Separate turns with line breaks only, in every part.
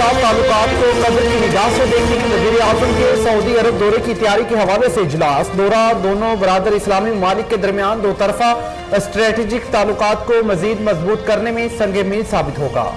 साथ ताल्लुकात को कब्र की निगाह से देखने की वज़ीर आज़म के सऊदी अरब दौरे की तैयारी के हवाले से इजलास। दौरा दोनों बरादर इस्लामी ममालिक के दरमियान दो तरफा स्ट्रेटेजिक ताल्लुकात को मजीद मजबूत करने में संग मील साबित होगा।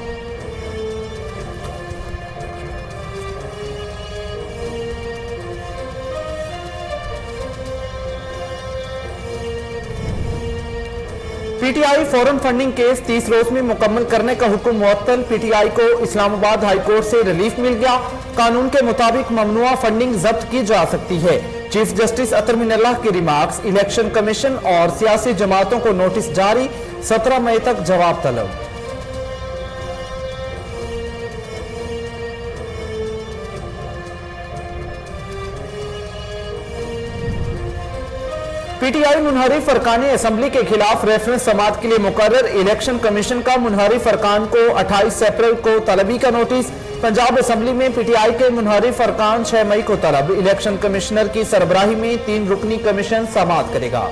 पीटीआई फॉरेन फंडिंग केस 30 रोज में मुकम्मल करने का हुक्म मुअत्तल। पीटीआई को इस्लामाबाद हाई कोर्ट से रिलीफ मिल गया। कानून के मुताबिक ममनुआ फंडिंग जब्त की जा सकती है। चीफ जस्टिस अतर मिनल्लाह की रिमार्क्स। इलेक्शन कमीशन और सियासी जमातों को नोटिस जारी। 17 मई तक जवाब तलब। पीटीआई मुनहरिफ अरकान असम्बली के खिलाफ रेफरेंस समाअत के लिए मुकर्रर। इलेक्शन कमीशन का मुनहरिफ अरकान को 28 अप्रैल को तलबी का नोटिस। पंजाब असम्बली में पीटीआई के मुनहरिफ अरकान 6 मई को तलब। इलेक्शन कमिश्नर की सरबराही में 3 रुकनी कमीशन समाअत करेगा।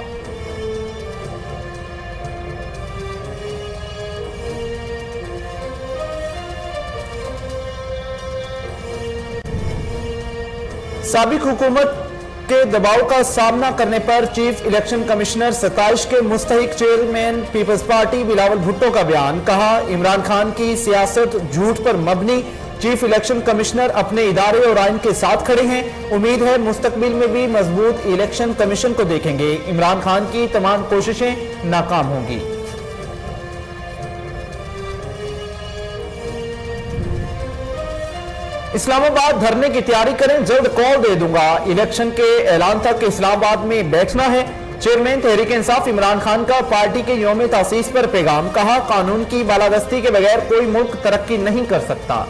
साबिक हुकूमत के दबाव का सामना करने पर चीफ इलेक्शन कमिश्नर 27 के मुस्तहिक chairman peoples party Bilawal Bhutto का बयान। कहा, इमरान खान की सियासत झूठ पर मबनी। चीफ इलेक्शन कमिश्नर अपने इदारे और आइन के साथ खड़े हैं। उम्मीद है मुस्तकबिल में भी मजबूत इलेक्शन कमीशन को देखेंगे। इमरान खान की तमाम कोशिशें नाकाम होंगी। इस्लामाबाद धरने की तैयारी करें, जल्द कॉल दे दूंगा। इलेक्शन के ऐलान तक इस्लामाबाद में बैठना है। चेयरमैन तहरीक इंसाफ इमरान खान का पार्टी के यौम तासीस पर पैगाम। कहा, कानून की बालादस्ती के बगैर कोई मुल्क तरक्की नहीं कर सकता।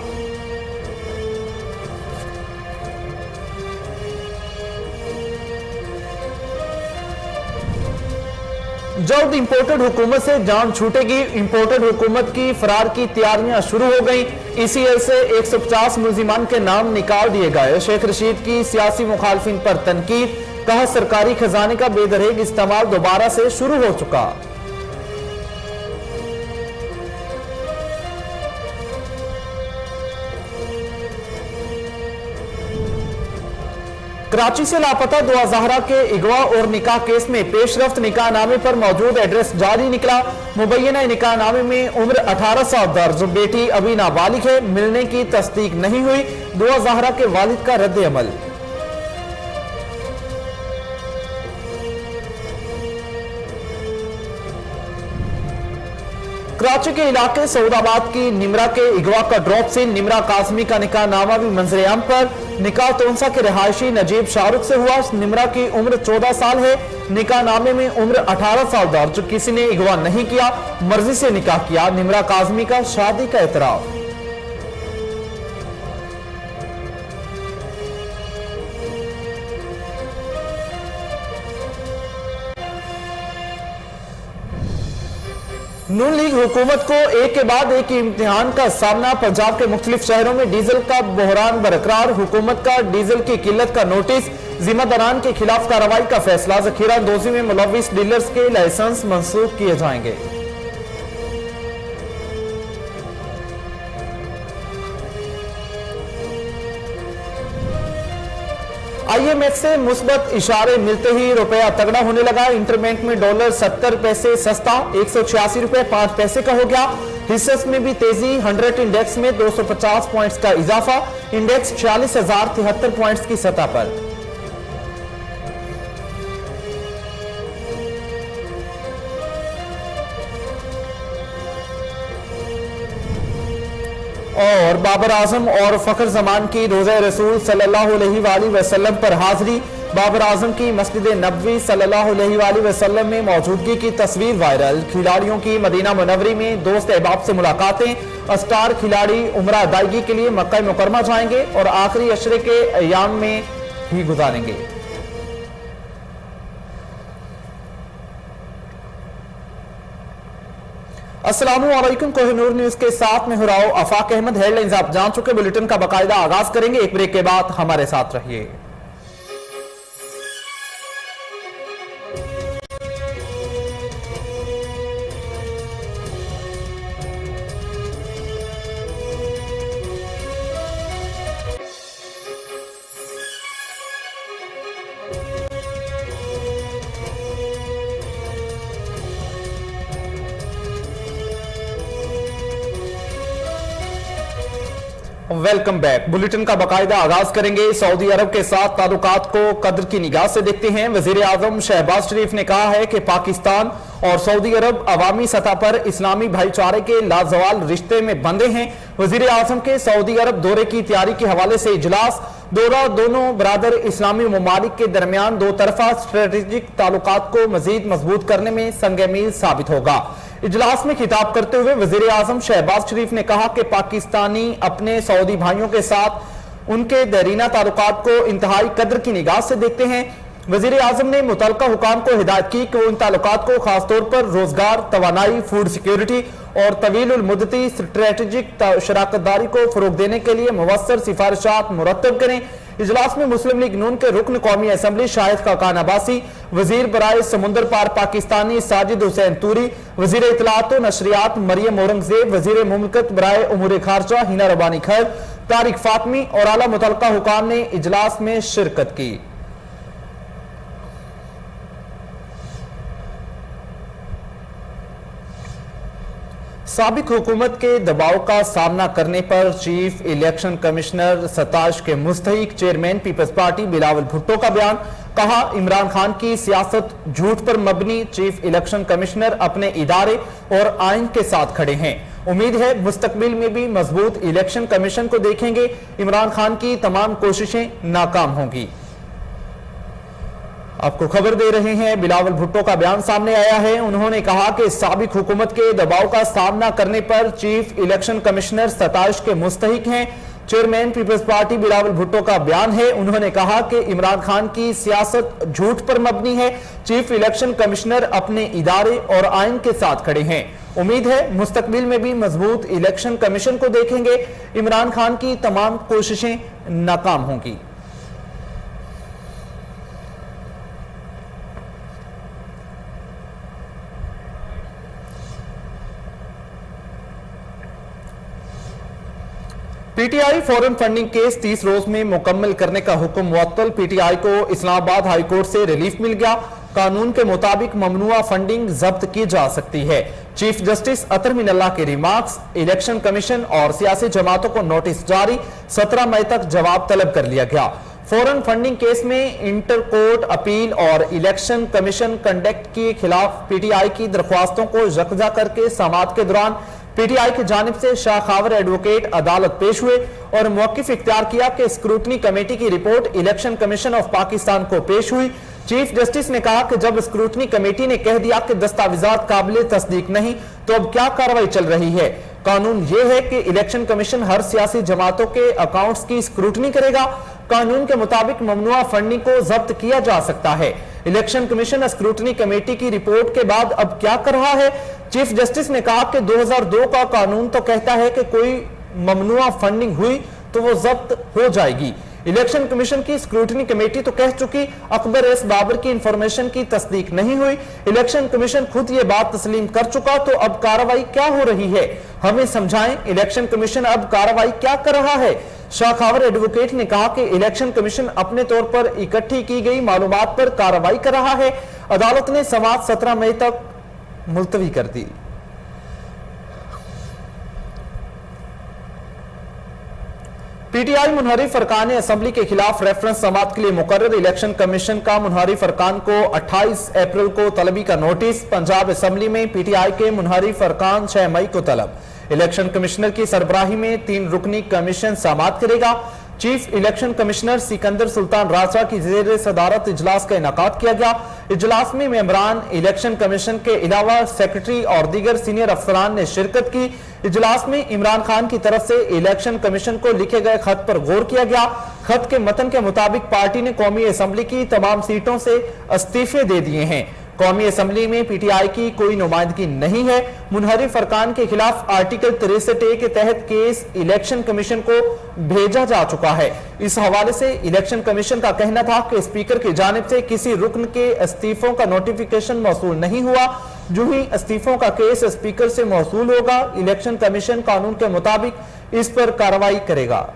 जल्द इंपोर्टेड हुकूमत से जान छूटेगी। इंपोर्टेड हुकूमत की फरार की तैयारियां शुरू हो गई। ईसीएल से 150 मुलजिमान के नाम निकाल दिए गए। शेख रशीद की सियासी मुखालफिन पर तनकीद। कहा, सरकारी खजाने का बेदरहेग इस्तेमाल दोबारा से शुरू हो चुका। कराची से लापता दुआ ज़हरा के अगवा और निकाह केस में पेशरफ्त निकाह नामे पर मौजूद एड्रेस जारी निकला। मुबैना निकाह नामे में उम्र 18 साल दर्ज। बेटी अभी नाबालिग है। मिलने की तस्दीक नहीं हुई। दुआ ज़हरा के वालिद का रद्द अमल। कराची के इलाके सऊदाबाद की निमरा के अगवा का ड्रॉप से निमरा काजमी का निकाह नामा भी मंजरेआम पर। निकाह तोनसा के रिहायशी नजीब शाहरुख से हुआ। निमरा की उम्र 14 साल है। निकाह नामे में उम्र 18 साल दर्ज। किसी ने अगवा नहीं किया, मर्जी से निकाह किया। निमरा काजमी का शादी का एतराफ। नून लीग हुकूमत को एक के बाद एक इम्तिहान का सामना। पंजाब के मुख्तलिफ शहरों में डीजल का बहरान बरकरार। हुकूमत का डीजल की किल्लत का नोटिस। जिम्मेदारान के खिलाफ कार्रवाई का फैसला। जखीरा अंदोजी में मुलव्विस डीलर्स के लाइसेंस मंसूख किए जाएंगे। आईएमएफ से मुस्बत इशारे मिलते ही रुपया तगड़ा होने लगा। इंटरबैंक में डॉलर 70 पैसे सस्ता 186 रुपए 5 पैसे का हो गया। हिस्सेस में भी तेजी। 100 इंडेक्स में 250 पॉइंट्स का इजाफा। इंडेक्स 46,073 पॉइंट्स की सतह पर। और बाबर आजम और फखर जमान की रोज़ा रसूल सल्लल्लाहु अलैहि वसल्लम पर हाजिरी। बाबर आजम की मस्जिद नबवी सल्लल्लाहु अलैहि वसल्लम में मौजूदगी की तस्वीर वायरल। खिलाड़ियों की मदीना मुनव्वरी में दोस्त अहबाब से मुलाकातें। स्टार खिलाड़ी उम्रा अदायगी के लिए मक्का मुकरमा जाएंगे और आखिरी अशरे के अयाम में ही गुजारेंगे। अस्सलामुअलैकुम। कोहिनूर न्यूज के साथ में हुराओ आफाक अहमद। हेडलाइंस आप जान चुके। बुलेटिन का बाकायदा आगाज करेंगे। एक ब्रेक के बाद हमारे साथ रहिए। Welcome back. बुलेटिन का बाकायदा आगाज करेंगे सऊदी अरब के साथ ताल्लुकात को कद्र की निगाह से देखते हैं। वजीर आजम शहबाज शरीफ ने कहा है कि पाकिस्तान और सऊदी अरब अवामी सतह पर इस्लामी भाईचारे के लाजवाल रिश्ते में बंधे हैं। वजीर आजम के सऊदी अरब दौरे की तैयारी के हवाले से इजलास दौरा दोनों बरादर इस्लामी ममालिक के दरमियान दो तरफा स्ट्रेटेजिक ताल्लुकात को मजीद मजबूत करने में संग-ए-मील साबित होगा। इजलास में खिताब करते हुए वजीर आजम शहबाज शरीफ ने कहा कि पाकिस्तानी अपने सऊदी भाइयों के साथ उनके देरीना ताल्लुकात को इंतहाई कद्र की निगाह से देखते हैं। वजीर आजम ने मुतल्लिका हुकाम को हिदायत की कि वो इन ताल्लुकात को खासतौर पर रोजगार, तवानाई, फूड सिक्योरिटी और तवील मुद्दती स्ट्रेटेजिक शराकतदारी को फरोग देने के लिए मुवस्सर सिफारिशात मुरतब करें। इजलास में मुस्लिम लीग नून के रुकन कौमी असम्बली शाहिद खाकान अब्बासी, वजीर बराए समुंदर पार पाकिस्तानी साजिद हुसैन तूरी, वजीर इत्तलात व नशरियात मरियम औरंगजेब, वजीर मुमलकत बराए उमूर खारजा हिना रबानी खैर, तारिक फातमी और आला मुतल्लिका हुकाम ने इजलास में शिरकत की। साबिक हुकूमत के दबाव का सामना करने पर चीफ इलेक्शन कमिश्नर 27 के मुस्तहिक chairman peoples party Bilawal Bhutto का बयान। कहा, इमरान खान की सियासत झूठ पर मबनी, चीफ इलेक्शन कमिश्नर अपने इदारे और आइन के साथ खड़े हैं। उम्मीद है मुस्तकबिल में भी मजबूत इलेक्शन कमीशन को देखेंगे। इमरान खान की तमाम कोशिशें नाकाम होंगी। आपको खबर दे रहे हैं, बिलावल भुट्टो का बयान सामने आया है। उन्होंने कहा कि साबिक हुकूमत के दबाव का सामना करने पर चीफ इलेक्शन कमिश्नर 27 के मुस्तहिक हैं। Chairman peoples party Bilawal Bhutto का बयान है। उन्होंने कहा कि इमरान खान की सियासत झूठ पर मबनी है। चीफ इलेक्शन कमिश्नर अपने इदारे और आइन के साथ खड़े हैं। उम्मीद है मुस्तकबिल में भी मजबूत इलेक्शन कमीशन को देखेंगे। इमरान खान की तमाम कोशिशें नाकाम होंगी। पीटीआई फॉरेन फंडिंग केस 30 रोज में मुकम्मल करने का हुक्म मुअत्तल। पीटीआई को इस्लामाबाद हाई कोर्ट से रिलीफ मिल गया। कानून के मुताबिक ममनुआ फंडिंग जब्त की जा सकती है। चीफ जस्टिस अतर मिनल्लाह के रिमार्क्स, इलेक्शन कमीशन और सियासी जमातों को नोटिस जारी, 17 मई तक जवाब तलब कर लिया गया। फॉरेन फंडिंग केस में इंटर कोर्ट अपील और इलेक्शन कमीशन कंडक्ट के खिलाफ पीटीआई की दरख्वास्तों को यकजा करके समाअत के दौरान पीटीआई की जानिब से शाह खावर एडवोकेट अदालत पेश हुए और मौकिफ इख्तियार किया कि स्क्रूटनी कमेटी की report election commission of Pakistan को पेश हुई। चीफ जस्टिस ने कहा कि जब स्क्रूटनी कमेटी ने कह दिया कि दस्तावेजात काबिल तस्दीक नहीं, तो अब क्या कार्रवाई चल रही है? कानून यह है कि इलेक्शन कमीशन हर सियासी जमातों के अकाउंट्स की स्क्रूटनी करेगा। कानून के मुताबिक ममनुआ फंडिंग को जब्त किया जा सकता है। इलेक्शन कमीशन स्क्रूटनी कमेटी की रिपोर्ट के बाद अब क्या कर रहा है? चीफ जस्टिस ने कहा कि 2002 का कानून तो कहता है कि कोई ममनुआ फंडिंग हुई तो वो जब्त हो जाएगी। इलेक्शन कमीशन की स्क्रूटनी कमेटी तो कह चुकी अकबर एस बाबर की इंफॉर्मेशन की तस्दीक नहीं हुई। इलेक्शन कमीशन खुद ये बात तस्लीम कर चुका, तो अब कार्रवाई क्या हो रही है? हमें समझाएं, इलेक्शन कमीशन अब कार्रवाई क्या कर रहा है? शाह खावर एडवोकेट ने कहा कि इलेक्शन कमीशन अपने तौर पर इकट्ठी की गई मालूमात पर कार्रवाई कर रहा है। अदालत ने समाअत 17 मई तक मुलतवी कर दी। पीटीआई मुनहरिफ अरकान असम्बली के खिलाफ रेफरेंस समाअत के लिए मुकर्रर। इलेक्शन कमीशन का मुनहरिफ अरकान को 28 अप्रैल को तलबी का नोटिस। पंजाब असम्बली में पीटीआई के मुनहरिफ अरकान 6 मई को तलब। इलेक्शन कमिश्नर की सरबराही में 3 रुकनी कमीशन समाअत करेगा। Chief election commissioner Sikandar Sultan Raja की जेर सदारत इजलास का इनेकाद किया गया। इजलास में मेंबरान इलेक्शन कमीशन के अलावा सेक्रेटरी और दीगर सीनियर अफसरान ने शिरकत की। इजलास में इमरान खान की तरफ से इलेक्शन कमीशन को लिखे गए खत पर गौर किया गया। खत के मतन के मुताबिक पार्टी ने कौमी असम्बली की तमाम सीटों से इस्तीफे दे दिए हैं। कौमी असम्बली में पीटीआई की कोई नुमाइंदगी नहीं है। मुनहरिफ अरकान के खिलाफ आर्टिकल 63A के तहत केस इलेक्शन कमीशन को भेजा जा चुका है। इस हवाले से इलेक्शन कमीशन का कहना था कि स्पीकर की जानिब से किसी रुकन के इस्तीफों का नोटिफिकेशन मौसूल नहीं हुआ। जो ही इस्तीफों का केस स्पीकर से मौसूल होगा, इलेक्शन कमीशन कानून के मुताबिक इस पर कार्रवाई करेगा।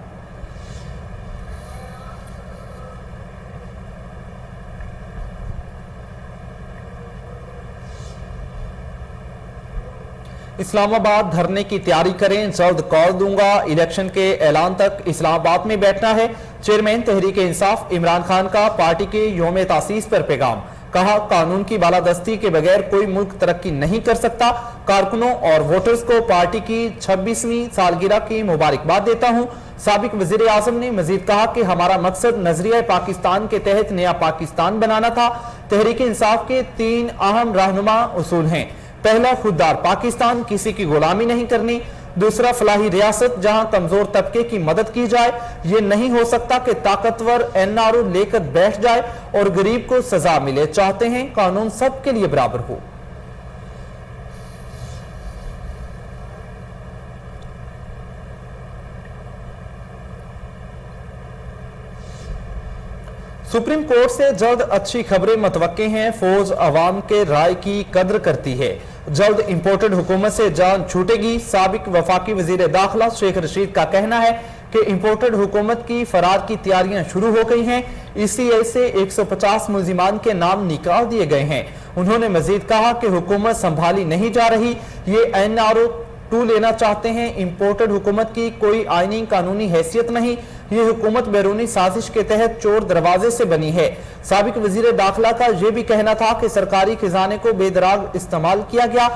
इस्लामाबाद धरने की तैयारी करें, जल्द कॉल दूंगा, इलेक्शन के ऐलान तक इस्लामाबाद में बैठना है। चेयरमैन तहरीक इंसाफ इमरान खान का पार्टी के यौम तासीस पर पैगाम। कहा, कानून की बालादस्ती के बगैर कोई मुल्क तरक्की नहीं कर सकता। कारकुनों और वोटर्स को पार्टी की 26वीं सालगिरह की मुबारकबाद देता हूं। साबिक वजीर आजम ने मजीद कहा कि हमारा मकसद नजरिया पाकिस्तान के तहत नया पाकिस्तान बनाना था। तहरीक इंसाफ के 3 अहम रहनुमा उसूल हैं। पहला, खुददार पाकिस्तान, किसी की गुलामी नहीं करनी। दूसरा, फलाही रियासत, जहां कमजोर तबके की मदद की जाए। यह नहीं हो सकता कि ताकतवर एनआरओ लेकर बैठ जाए और गरीब को सजा मिले। चाहते हैं कानून सबके लिए बराबर हो। सुप्रीम कोर्ट से जल्द अच्छी खबरें मतवक्के हैं। फौज अवाम के राय की कद्र करती है। जल्द इंपोर्टेड हुकूमत से जान छूटेगी। साबिक वफाकी वजीर दाखिला शेख रशीद का कहना है कि इंपोर्टेड हुकूमत की फरार की तैयारियां शुरू हो गई हैं। ECI से 150 मुलजिमान के नाम निकाल दिए गए हैं। उन्होंने मजीद कहा कि हुकूमत संभाली नहीं जा रही, ये NRO 2 लेना चाहते हैं। इंपोर्टेड हुकूमत की कोई आईनी कानूनी हैसियत नहीं। ये हुकूमत बैरूनी साजिश के तहत चोर दरवाजे से बनी है। साबिक वजीर दाखिला का यह भी कहना था कि सरकारी खजाने को बेदराग इस्तेमाल किया गया।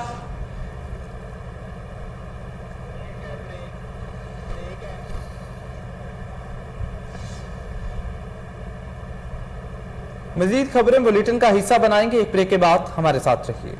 मजीद खबरें बुलेटिन का हिस्सा बनाएंगे। एक ब्रेक के बाद हमारे साथ रहिए।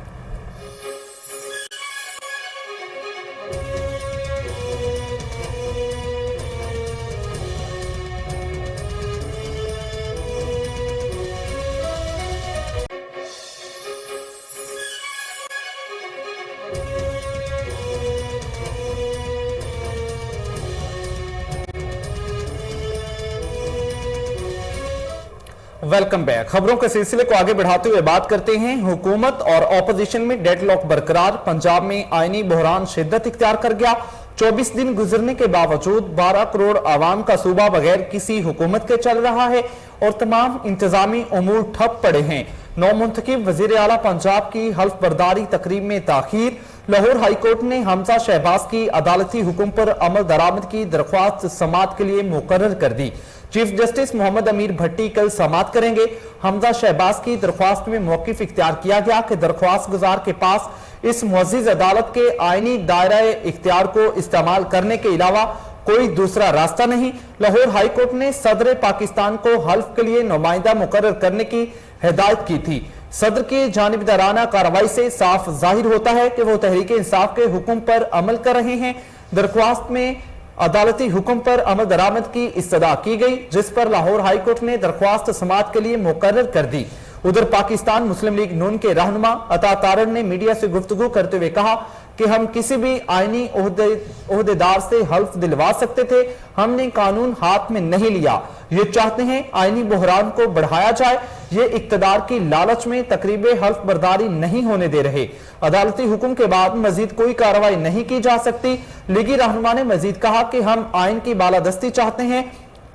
Welcome back. खबरों के सिलसिले को आगे बढ़ाते हुए बात करते हैं। हुकूमत और ऑपोजिशन में डेडलॉक बरकरार। पंजाब में आईनी बहरान शिद्दत इख्तियार कर गया। 24 दिन गुजरने के बावजूद 12 करोड़ आवाम का सूबा बगैर किसी हुकूमत के चल रहा है और तमाम इंतजामी उमूर ठप पड़े हैं। नौमुंतखब वजीर आला पंजाब की हल्फ बर्दारी तकरीब में ताखीर। लाहौर हाईकोर्ट ने हमजा शहबाज की अदालती हुक्म पर अमल दरामद की दरख्वास्त समाअत के लिए मुकर्रर कर दी। चीफ जस्टिस मोहम्मद अमीर भट्टी कल समाअत करेंगे। हमजा शहबाज की दरख्वास्त में मौकिफ इख्तियार किया गया कि दरख्वास्त गुजार के पास इस मुअज़्ज़िज़ अदालत के आईनी दायरा इख्तियार को इस्तेमाल करने के अलावा कोई दूसरा रास्ता नहीं। लाहौर हाईकोर्ट ने सदर पाकिस्तान को हल्फ के लिए नुमाइंदा मुकर्रर करने की हिदायत की थी। सदर की जानिबदाराना कार्रवाई से साफ जाहिर होता है कि वो तहरीक इंसाफ के हुक्म पर अमल कर रहे हैं। दरख्वास्त में अदालती हुक्म पर अमल दरामद की इस्तदा की गई, जिस पर लाहौर हाईकोर्ट ने दरख्वास्त समाअत के लिए मुकर्रर कर दी। उधर पाकिस्तान मुस्लिम लीग नून के रहनुमा अता तारड़ ने मीडिया से गुफ्तगू करते हुए कहा कि हम किसी भी आईनी ओहदेदार से हल्फ दिलवा सकते थे, हमने कानून हाथ में नहीं लिया। ये चाहते हैं आईनी बहरान को बढ़ाया जाए। ये इक्तदार की लालच में तकरीब हल्फ बर्दारी नहीं होने दे रहे। अदालती हुक्म के बाद मजीद कोई कार्रवाई नहीं की जा सकती। लीगी रहनुमा ने मजीद कहा कि हम आइन की बालादस्ती चाहते हैं।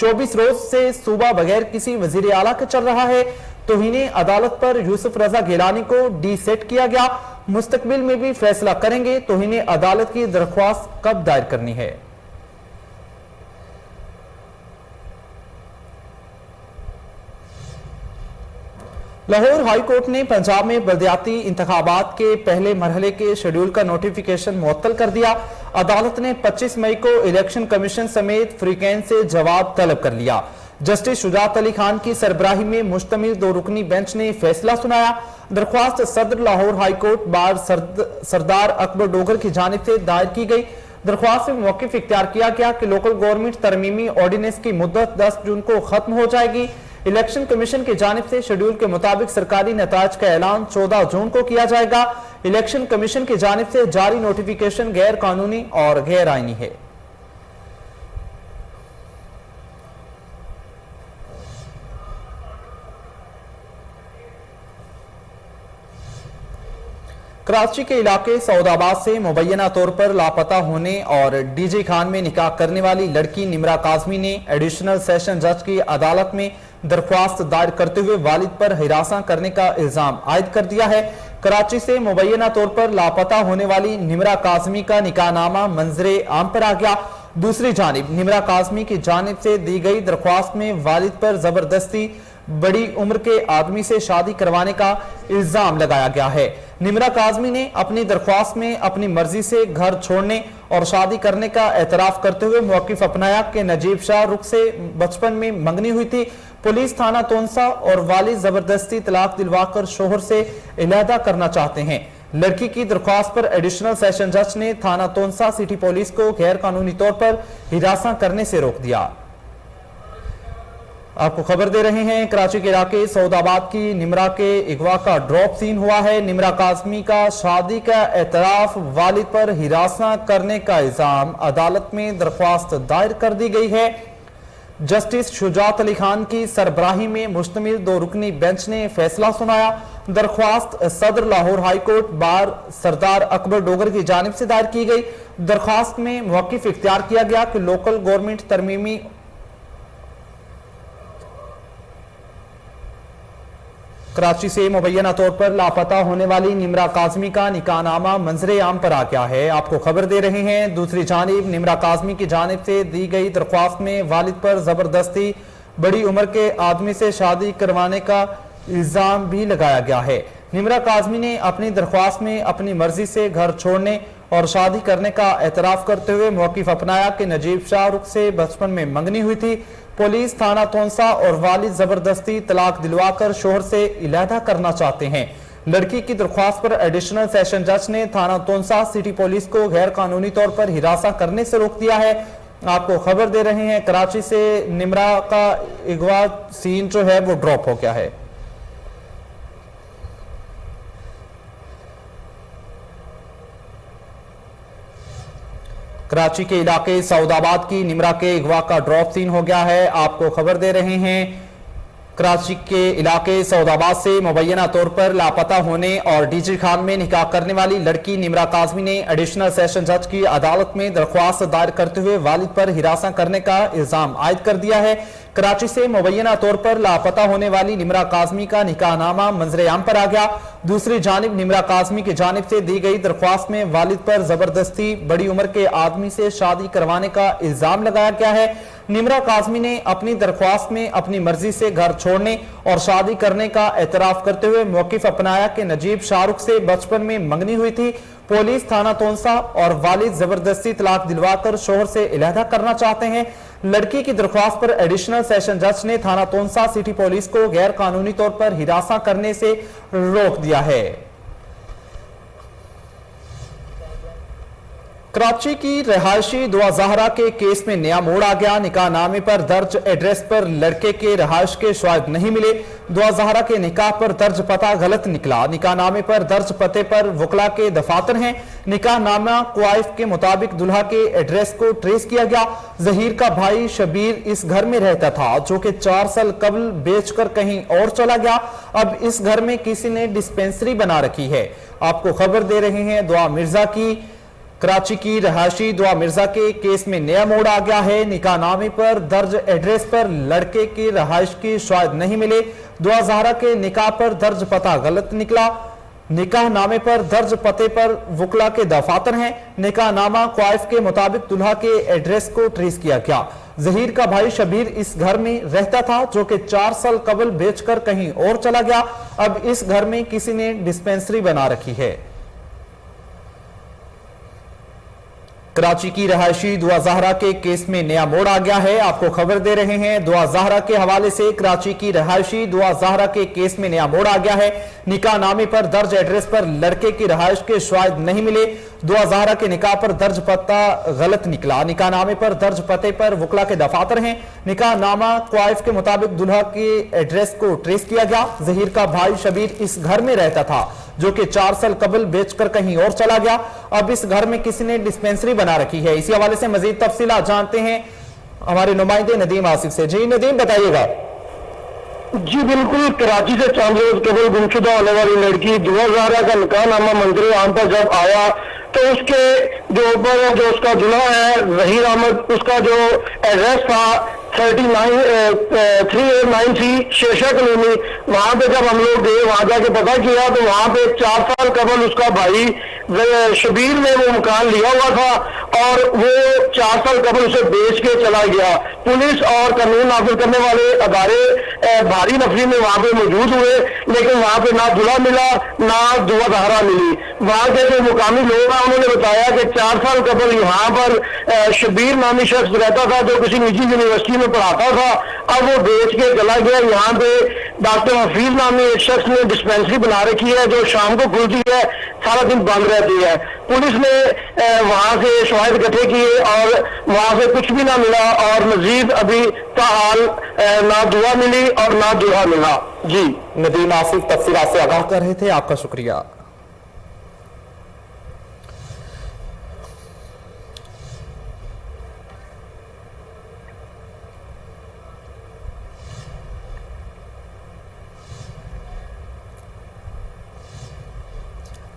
24 रोज से सूबा बगैर किसी वजीर आला के चल रहा है। तौहीन अदालत पर यूसुफ रजा गिलानी को डीसेट किया गया। मुस्तकबिल में भी फैसला करेंगे तौहीन अदालत की दरख्वास्त कब दायर करनी है। लाहौर हाईकोर्ट ने पंजाब में बलदियाती इंतखाबात के पहले मरहले के शेड्यूल का नोटिफिकेशन मुअत्तल कर दिया। अदालत ने 25 मई को इलेक्शन कमीशन समेत फ्रीकेंस से जवाब तलब कर लिया। जस्टिस शुजात अली खान की सरबराही में मुश्तमिल 2 रुकनी बेंच ने फैसला सुनाया। दरख्वास्त सदर लाहौर हाईकोर्ट बार सरदार अकबर डोगर की जानिब से दायर की गई। दरख्वास्त में मौकिफ इख्तियार किया गया कि लोकल गवर्नमेंट तरमीमी ऑर्डिनेंस की मुद्दत 10 जून को खत्म हो जाएगी। इलेक्शन कमीशन की जानिब से शेड्यूल के मुताबिक सरकारी नताज का ऐलान 14 जून को किया जाएगा। इलेक्शन कमीशन की जानिब से जारी नोटिफिकेशन गैर कानूनी और गैर आईनी है। कराची के इलाके सऊदाबाद से मुबैना तौर पर लापता होने और डीजे खान में निकाह करने वाली लड़की निमरा काजमी ने एडिशनल सेशन जज की अदालत में दरख्वास्त दायर करते हुए वालिद पर हिरासा करने का इल्जाम आयद कर दिया है। कराची से मुबैना तौर पर लापता होने वाली निमरा काज़मी का निकाहनामा मंजरे आम पर आ गया। दूसरी जानिब निमरा काज़मी की जानिब से दी गई दरख्वास्त में वालिद पर जबरदस्ती बड़ी उम्र के आदमी से शादी करवाने का इल्जाम लगाया गया है। निमरा काज़मी ने अपनी दरख्वास्त में अपनी मर्जी से घर छोड़ने और शादी करने का एतराफ करते हुए मौकिफ अपनाया कि नजीब शाह रुख से बचपन में मंगनी हुई थी। पुलिस थाना तोनसा और वालिद जबरदस्ती तलाक दिलवाकर शोहर से इलादा करना चाहते हैं। लड़की की दरख्वास्त पर एडिशनल सेशन जज ने थाना तोनसा सिटी पुलिस को गैर कानूनी तौर पर हिरासत करने से रोक दिया। आपको खबर दे रहे हैं, कराची के इलाके सऊदाबाद की निमरा के अगवा का ड्रॉप सीन हुआ है। निमरा काज़मी का शादी का एतराफ, वालिद पर हिरासत करने का इल्जाम। अदालत में दरख्वास्त दायर कर दी गई है। जस्टिस शुजात अली खान की सरबराही में मुश्तमिल 2 रुकनी बेंच ने फैसला सुनाया। दरख्वास्त सदर लाहौर हाई कोर्ट बार सरदार अकबर डोगर की जानिब से दायर की गई। दरख्वास्त में मौकिफ इख्तियार किया गया कि लोकल गवर्नमेंट तरमीमी कराची से मुबैना तौर पर लापता होने वाली निमरा काज़मी का निकाहनामा मंजरे आम पर आ गया है। आपको खबर दे रहे हैं, दूसरी जानिब निमरा काज़मी की जानिब से दी गई दरख्वास्त में वालिद पर जबरदस्ती बड़ी उम्र के आदमी से शादी करवाने का इल्जाम भी लगाया गया है। निमरा काज़मी ने अपनी दरख्वास्त में अपनी मर्जी से घर छोड़ने और शादी करने का एतराफ करते हुए मौकिफ अपनाया कि नजीब शाह रुख से बचपन में मंगनी हुई थी। पुलिस थाना तोनसा और वालिद जबरदस्ती तलाक दिलवाकर शोहर से इलादा करना चाहते हैं। लड़की की दरख्वास्त पर एडिशनल सेशन जज ने थाना तोनसा सिटी पुलिस को गैर कानूनी तौर पर हिरासत करने से रोक दिया है। आपको खबर दे रहे हैं, कराची से निमरा का अगवा सीन जो है वो ड्रॉप हो गया है। कराची के इलाके सऊदाबाद की निमरा के अगवा का ड्रॉप सीन हो गया है। आपको खबर दे रहे हैं, कराची के इलाके सऊदाबाद से मुबैना तौर पर लापता होने और डीजी खान में निकाह करने वाली लड़की निमरा काज़मी ने एडिशनल सेशन जज की अदालत में दरख्वास्त दायर करते हुए वालिद पर हिरासत करने का इल्जाम आयद कर दिया है। कराची से मुबैना तौर पर लापता होने वाली निमरा काज़मी का निकाहनामा मंजरे आम पर आ गया। दूसरी जानिब निमरा काज़मी की जानिब से दी गई दरख्वास्त में वालिद पर जबरदस्ती बड़ी उम्र के आदमी से शादी करवाने का इल्जाम लगाया गया है। निमरा काज़मी ने अपनी दरख्वास्त में अपनी मर्जी से घर छोड़ने और शादी करने का एतराफ करते हुए मौकिफ अपनाया कि नजीब शाहरुख से बचपन में मंगनी हुई थी। पुलिस थाना तोनसा और वालिद जबरदस्ती तलाक दिलवाकर शोहर से इलादा करना चाहते हैं। लड़की की दरख्वास्त पर एडिशनल सेशन जज ने थाना तोनसा सिटी पुलिस को गैर कानूनी तौर पर हिरासत करने से रोक दिया है। कराची की रहायशी दुआ ज़हरा के केस में नया मोड़ आ गया। निकाहनामे पर दर्ज एड्रेस पर लड़के के रहायश के शवाहिद नहीं मिले। दुआ ज़हरा के निकाह पर दर्ज पता गलत निकला। निकाहनामे पर दर्ज पते पर वकला के दफातर हैं। निकाहनामा क्वाइफ के मुताबिक दुल्हा के एड्रेस को ट्रेस किया गया। जहीर का भाई शबीर इस घर में रहता था, जो कि 4 साल कबल बेचकर कहीं और चला गया। अब इस घर में किसी ने डिस्पेंसरी बना रखी है। आपको खबर दे रहे हैं दुआ मिर्जा की। कराची की रहायशी दुआ मिर्जा के केस में नया मोड़ आ गया है। निकाहनामे पर दर्ज एड्रेस पर लड़के की रहायश की शवाहिद नहीं मिले। दुआ ज़हरा के निकाह पर दर्ज पता गलत निकला। निकाहनामे पर दर्ज पते पर वकला के दफातर हैं। निकाहनामा क्वाइफ के मुताबिक दुल्हा के एड्रेस को ट्रेस किया गया। जहीर का भाई शबीर इस घर में रहता था, जो कि 4 साल कबल बेचकर कहीं और चला गया। अब इस घर में किसी ने डिस्पेंसरी बना रखी है। कराची की रहायशी दुआ ज़हरा के केस में नया मोड़ आ गया है। आपको खबर दे रहे हैं, दुआ ज़हरा के हवाले से कराची की रहायशी दुआ ज़हरा के केस में नया मोड़ आ गया है। निकाहनामे पर दर्ज एड्रेस पर लड़के की रहायश के शवाहिद नहीं मिले। दुआ ज़हरा के निकाह पर दर्ज पता गलत निकला। निकाहनामे पर दर्ज पते पर वकला के दफातर हैं। निकाहनामा क्वाइफ के मुताबिक दुल्हा के एड्रेस को ट्रेस किया गया। जहीर का भाई शबीर इस घर में रहता था, जो कि 4 साल कबल बेचकर कहीं और चला गया। अब इस घर में किसी ने डिस्पेंसरी बना रखी है। इसी हवाले से मजीद तफसीलात जानते हैं हमारे नुमाइंदे नदीम आसिफ से। जी नदीम, बताइएगा।
जी बिल्कुल, कराची से चांद रोज कबल गुमशुदा होने वाली लड़की दुआ ज़हरा का निकाहनामा मंजरे आम पर जब आया तो उसके जो ऊपर जो उसका दूल्हा है जहीर अहमद, उसका जो एड्रेस था 389 शेषा कॉलोनी, वहां पे जब हम लोग गए, वहां जाके पता किया तो वहां पे 4 साल कबल उसका भाई शबीर ने वो मकान लिया हुआ था और वो 4 साल कबल उसे बेच के चला गया। पुलिस और कानून नाफिज करने वाले अदारे भारी नफरी में वहां पे मौजूद हुए, लेकिन वहां पे ना दूल्हा मिला ना दुआ दहरा मिली। वहां के जो मुकामी लोग हैं उन्होंने बताया कि 4 साल कबल यहाँ पर शबीर नामी शख्स रहता था जो किसी निजी यूनिवर्सिटी में पढ़ाता था, अब वो बेच के चला गया। यहाँ पे डॉक्टर हफीज नामी एक शख्स ने डिस्पेंसरी बना रखी है जो शाम को खुलती है, सारा दिन बंद रहती है। पुलिस ने वहां से शवाहिद इकट्ठे किए और वहां से कुछ भी ना मिला और मजीद अभी ताहाल ना दुआ मिली और ना दुआ मिला। जी
नदीम आसिफ तफसीलात से आगाह कर रहे थे, आपका शुक्रिया।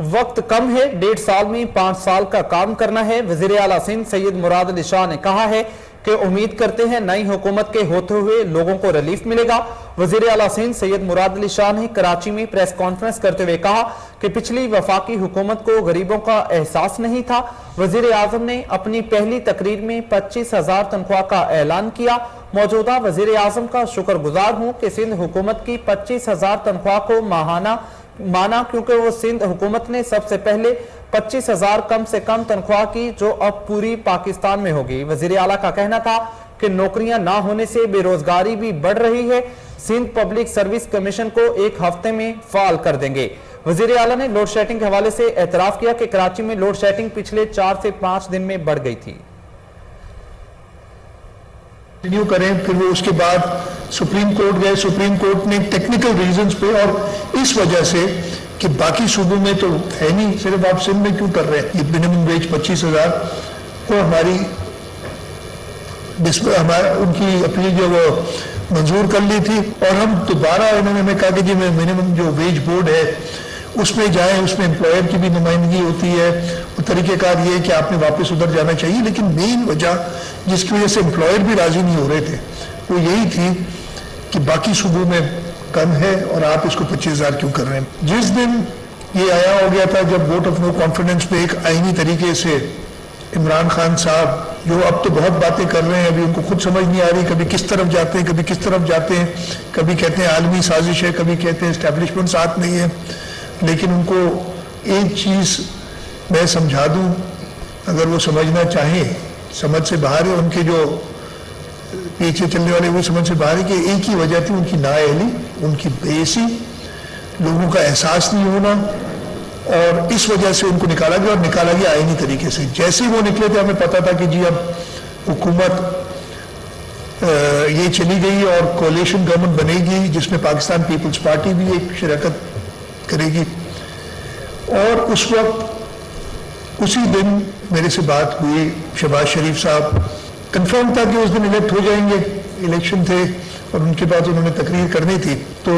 वक्त कम है, 1.5 साल में 5 साल का काम करना है। वजीर आला सिंध सैयद मुराद अली शाह ने कहा है कि उम्मीद करते हैं नई हुकूमत के होते हुए लोगों को रिलीफ मिलेगा। वजीर आला सिंध सैयद मुराद अली शाह ने कराची में प्रेस कॉन्फ्रेंस करते हुए कहा कि पिछली वफाकी हुकूमत को गरीबों का एहसास नहीं था। वजीर आजम ने अपनी पहली तकरीर में 25,000 तनख्वाह का ऐलान किया। मौजूदा वजीर आजम का शुक्रगुजार हूं कि सिंध हुकूमत की 25,000 तनख्वाह को माना क्योंकि वो सिंध हुकूमत ने सबसे पहले 25,000 कम से कम तनख्वाह की, जो अब पूरी पाकिस्तान में होगी। वजीर आला का कहना था कि नौकरियां ना होने से बेरोजगारी भी बढ़ रही है। सिंध पब्लिक सर्विस कमीशन को 1 हफ्ते में फाल कर देंगे। वजीर आला ने लोड शेडिंग के हवाले से एतराफ किया कि कराची में लोड शेडिंग पिछले 4 से 5 दिन में बढ़ गई थी।
कंटिन्यू करें, फिर वो उसके बाद सुप्रीम कोर्ट गए। सुप्रीम कोर्ट ने टेक्निकल रीजंस पे और इस वजह से कि बाकी सूबों में तो है नहीं, सिर्फ आप सिंध में क्यों कर रहे हैं ये मिनिमम वेज 25,000, वो उनकी अपील जो वो मंजूर कर ली थी और हम दोबारा उन्होंने हमें कहा कि जी मिनिमम जो वेज बोर्ड है उसमें जाएं, उसमें एम्प्लॉयर की भी नुमाइंदगी होती है। वो तरीक़ेकार ये है कि आपने वापस उधर जाना चाहिए, लेकिन मेन वजह जिसकी वजह से एम्प्लॉयर भी राजी नहीं हो रहे थे वो यही थी कि बाकी सूबों में कम है और आप इसको 25,000 क्यों कर रहे हैं। जिस दिन ये आया हो गया था जब वोट ऑफ नो कॉन्फिडेंस पे एक आईनी तरीके से इमरान खान साहब जो अब तो बहुत बातें कर रहे हैं, अभी उनको खुद समझ नहीं आ रही, कभी किस तरफ जाते हैं कभी किस तरफ जाते हैं, कभी कहते हैं आलमी साजिश है, कभी कहते हैं एस्टेब्लिशमेंट साथ नहीं है। लेकिन उनको एक चीज़ मैं समझा दूं, अगर वो समझना चाहें, समझ से बाहर है, उनके जो पीछे चलने वाले वो समझ से बाहर है कि एक ही वजह थी उनकी नाअहली, उनकी बेसी, लोगों का एहसास नहीं होना, और इस वजह से उनको निकाला गया और निकाला गया आईनी तरीके से। जैसे ही वो निकले थे हमें पता था कि जी अब हुकूमत ये चली गई और कोalition गवर्नमेंट बनेगी जिसमें पाकिस्तान पीपल्स पार्टी भी एक शिरकत करेगी। और उस वक्त उसी दिन मेरे से बात हुई, शहबाज शरीफ साहब, कंफर्म था कि उस दिन इलेक्ट हो जाएंगे, इलेक्शन थे और उनके बाद उन्होंने तकरीर करनी थी, तो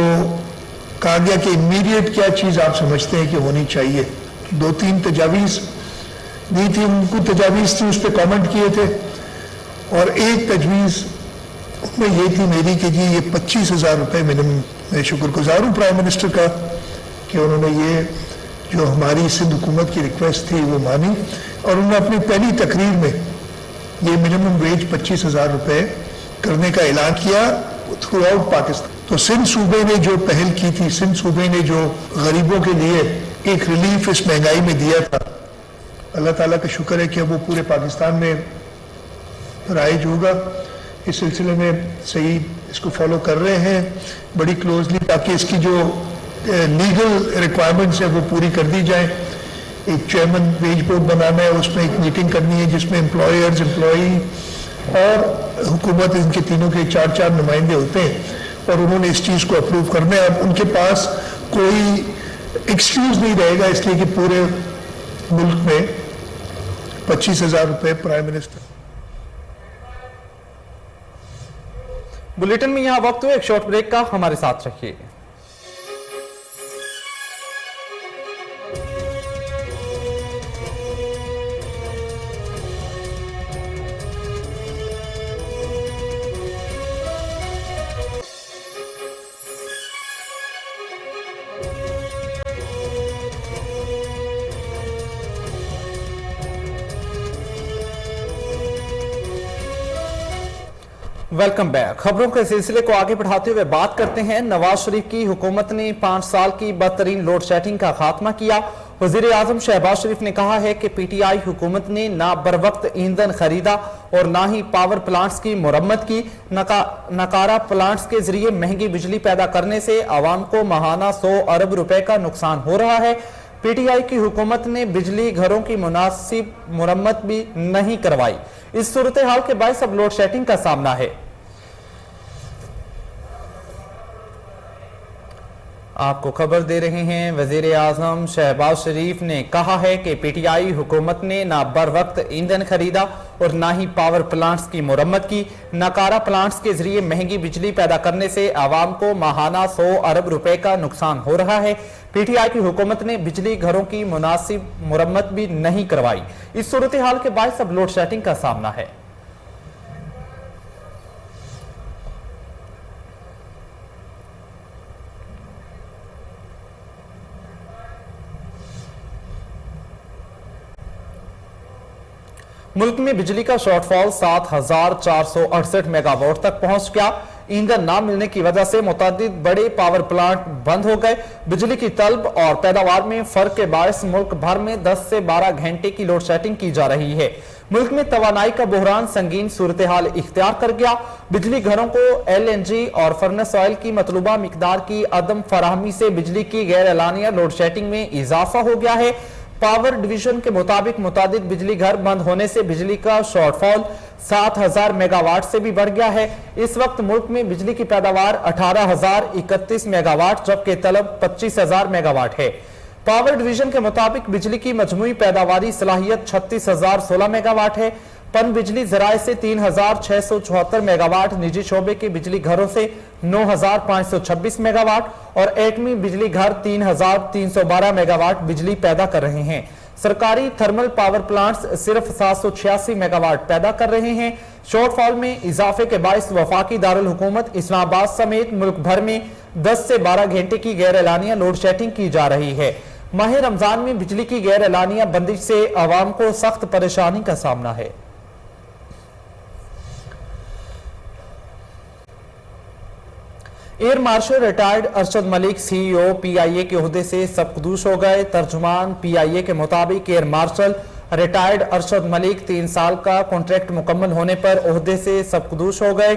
कहा गया कि इमीडिएट क्या चीज़ आप समझते हैं कि होनी चाहिए। 2-3 तजावीज़ दी थी, उनको तजावीज़ थी, उस पर कॉमेंट किए थे, और एक तजवीज़ उसमें ये थी मेरी कि जी ये 25,000 रुपये मिनिमम। मैं शुक्रगुजार हूँ प्राइम मिनिस्टर का कि उन्होंने ये जो हमारी सिंध हुकूमत की रिक्वेस्ट थी वो मानी और उन्होंने अपनी पहली तकरीर में ये मिनिमम वेज 25,000 रुपये करने का ऐलान किया थ्रू आउट पाकिस्तान। तो सिंध सूबे ने जो पहल की थी, सिंध सूबे ने जो गरीबों के लिए एक रिलीफ इस महंगाई में दिया था, अल्लाह ताला का शुक्र है कि अब वो पूरे पाकिस्तान में राइज होगा। इस सिलसिले में सही इसको फॉलो कर रहे हैं बड़ी क्लोजली, ताकि इसकी जो लीगल रिक्वायरमेंट्स है वो पूरी कर दी जाए। एक चेयरमैन वेज बोर्ड बनाना है, उसमें एक मीटिंग करनी है जिसमें एम्प्लॉयर्स, एम्प्लॉई और हुकूमत, इनके तीनों के 4-4 नुमाइंदे होते हैं और उन्होंने इस चीज़ को अप्रूव करना है। अब उनके पास कोई एक्सक्यूज नहीं रहेगा इसलिए कि पूरे मुल्क में 25,000 रुपये प्राइम मिनिस्टर।
बुलेटिन में यहां वक्त हुआ एक शॉर्ट ब्रेक का, हमारे साथ रखिए। Welcome back. खबरों के सिलसिले को आगे बढ़ाते हुए बात करते हैं। नवाज शरीफ की हुकूमत ने 5 साल की बदतरीन लोड शेडिंग का खात्मा किया। वजीर आजम शहबाज शरीफ ने कहा है कि पीटीआई हुकूमत ने ना बर वक्त ईंधन खरीदा और ना ही पावर प्लांट्स की मुरम्मत की। नकारा प्लांट्स के जरिए महंगी बिजली पैदा करने से आवाम को माहाना 100 अरब रुपए का नुकसान हो रहा है। पीटीआई की हुकूमत ने बिजली घरों की मुनासिब मुरम्मत भी नहीं करवाई। इस सूरत हाल के बायस अब लोड शेडिंग का सामना है। आपको खबर दे रहे हैं, वजीर आजम शहबाज शरीफ ने कहा है कि पीटीआई हुकूमत ने ना बर वक्त ईंधन खरीदा और ना ही पावर प्लांट्स की मुरम्मत की। नकारा प्लांट्स के जरिए महंगी बिजली पैदा करने से आवाम को माहाना 100 अरब रुपए का नुकसान हो रहा है। पीटीआई की हुकूमत ने बिजली घरों की मुनासिब मुरम्मत भी नहीं करवाई। इस सूरत हाल के बायस अब लोड शेडिंग का सामना है। मुल्क में बिजली का शॉर्टफॉल 7,468 मेगावाट तक पहुंच गया। ईंधन ना मिलने की वजह से मुतअद्दिद बड़े पावर प्लांट बंद हो गए। बिजली की तलब और पैदावार में फर्क के बायस मुल्क भर में 10 से 12 घंटे की लोड शेडिंग की जा रही है। मुल्क में तवानाई का बहरान संगीन सूरत हाल इख्तियार कर गया। बिजली घरों को LNG और फर्नेस ऑयल की मतलूबा मिकदार की अदम फराहमी से बिजली की गैर एलानिया लोड शेडिंग में इजाफा हो गया है। पावर डिवीजन के मुताबिक मुतादिद बिजली घर बंद होने से बिजली का शॉर्टफॉल 7,000 मेगावाट से भी बढ़ गया है। इस वक्त मुल्क में बिजली की पैदावार 18,031 मेगावाट जबकि तलब 25,000 मेगावाट है। पावर डिवीजन के मुताबिक बिजली की मजमूई पैदावारी सलाहियत 36,016 मेगावाट है। पन बिजली जराए से 3,674 मेगावाट, निजी शोबे के बिजली घरों से 9,526 मेगावाट और एटमी बिजली घर 3,312 मेगावाट बिजली पैदा कर रहे हैं। सरकारी थर्मल पावर प्लांट्स सिर्फ 786 मेगावाट पैदा कर रहे हैं। शॉर्टफॉल में इजाफे के बायस वफाकी दारुल हुकूमत इस्लामाबाद समेत मुल्क भर में 10 से 12 घंटे की गैर एलानिया लोड शेडिंग की जा रही है। माह रमजान में बिजली की गैर एलानिया बंदिश से आवाम को सख्त परेशानी का सामना है। Air marshal retired Arshad Malik CEO PIA के ओहदे से सबकदूश हो गए। तर्जुमान PIA के मुताबिक air marshal retired Arshad Malik 3 साल का कॉन्ट्रैक्ट मुकम्मल होने पर ओहदे से सबकदूश हो गए।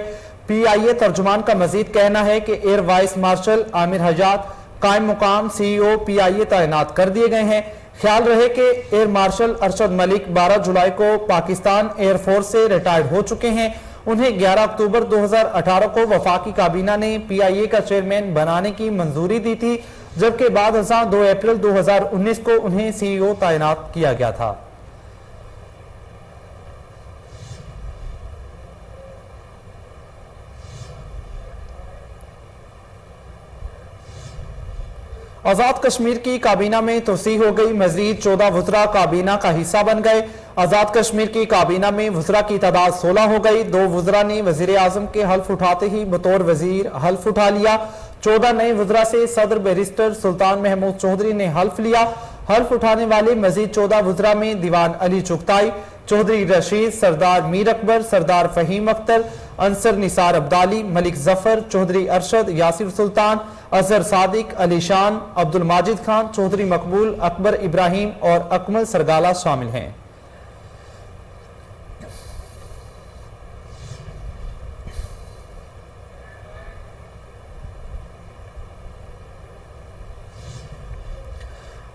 PIA तर्जुमान का मजीद कहना है कि एयर वाइस मार्शल आमिर हजात कायम मुकाम CEO PIA तैनात कर दिए गए हैं। ख्याल रहे कि एयर मार्शल अरशद मलिक 12 जुलाई को पाकिस्तान एयरफोर्स से रिटायर्ड हो चुके हैं। उन्हें 11 अक्टूबर 2018 को वफाकी काबीना ने PIA का चेयरमैन बनाने की मंजूरी दी थी, जबकि बाद 2 अप्रैल 2019 को उन्हें CEO तैनात किया गया था। आजाद कश्मीर की काबीना में तोसी हो गई। मजीद 14 वज़रा काबीना का हिस्सा बन गए। आजाद कश्मीर की काबीना में वज़रा की तादाद 16 हो गई। 2 वज़रा ने वजीर आजम के हल्फ उठाते ही बतौर वजीर हल्फ उठा लिया। 14 नए वज़रा से सदर बैरिस्टर सुल्तान महमूद चौधरी ने हल्फ लिया। हल्फ उठाने वाले मजीद 14 वज़रा में दीवान अली चुगताई, चौधरी रशीद, सरदार मीर अकबर, सरदार फहीम अख्तर, अंसर निसार अब्दाली, मलिक जफर, चौधरी अरशद, यासिर सुल्तान, अजहर सादिक, अली शान, अब्दुल माजिद खान, चौधरी मकबूल, अकबर इब्राहिम और अकमल सरगाला शामिल हैं।